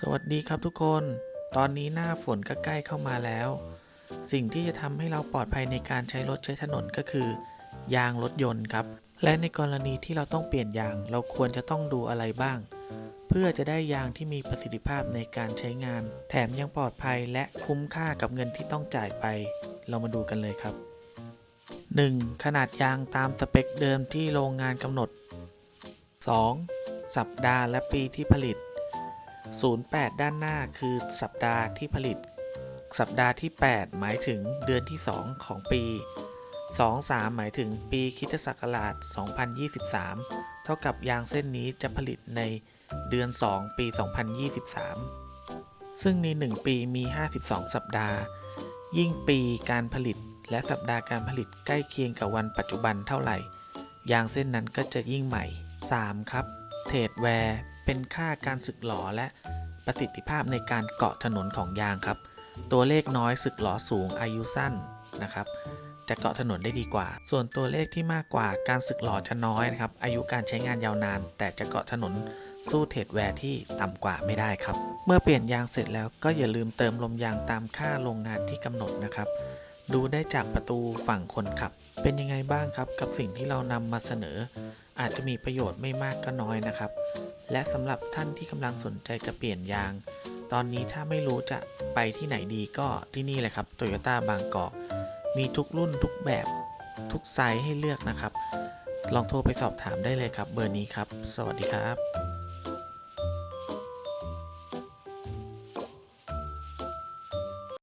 สวัสดีครับทุกคน ตอนนี้หน้าฝนก็ใกล้เข้ามาแล้ว สิ่งที่จะทำให้เราปลอดภัยในการใช้รถใช้ถนนก็คือ ยางรถยนต์ครับ และในกรณีที่เราต้องเปลี่ยนยางเราควรจะต้องดูอะไรบ้าง เพื่อจะได้ยางที่มีประสิทธิภาพในการใช้งาน แถมยังปลอดภัยและคุ้มค่ากับเงินที่ต้องจ่ายไป เรามาดูกันเลยครับ 1. ขนาดยางตามสเปคเดิมที่โรงงานกำหนด 2. สัปดาห์และปีที่ผลิต 08 ด้านหน้าคือสัปดาห์ที่ผลิต สัปดาห์ที่ 8 หมายถึงเดือนที่ 2 ของปี 23 หมายถึงปีคริสตศักราช 2023 เท่ากับยางเส้นนี้จะผลิตในเดือน 2 ปี 2023 ซึ่งใน 1 ปีมี 52 สัปดาห์ ยิ่งปีการผลิตและสัปดาห์การผลิตใกล้เคียงกับวันปัจจุบันเท่าไหร่ ยางเส้นนั้นก็จะยิ่งใหม่ 3. ครับ เทรดแวร์ เป็นค่าการสึกหรอและประสิทธิภาพในการเกาะถนนของยางครับ ตัวเลขน้อยสึกหรอสูงอายุสั้นนะครับ จะเกาะถนนได้ดีกว่า ส่วนตัวเลขที่มากกว่าการสึกหรอจะน้อยนะครับ อายุการใช้งานยาวนาน แต่จะเกาะถนนสู้เทรดแวร์ที่ต่ำกว่าไม่ได้ครับ เมื่อเปลี่ยนยางเสร็จแล้วก็อย่าลืมเติมลมยางตามค่าโรงงานที่กำหนดนะครับ ดูได้จากประตูฝั่งคนขับ เป็นยังไงบ้างครับกับสิ่งที่เรานำมาเสนอ อาจจะมีประโยชน์ไม่มากก็น้อยนะครับ และสำหรับท่านที่กำลังสนใจจะเปลี่ยนยาง ตอนนี้ถ้าไม่รู้จะไปที่ไหนดีก็ที่นี่เลยครับ Toyota บางกอก มีทุกรุ่นทุกแบบทุกไซส์ให้เลือกนะครับ ลองโทรไปสอบถามได้เลยครับเบอร์นี้ครับ สวัสดีครับ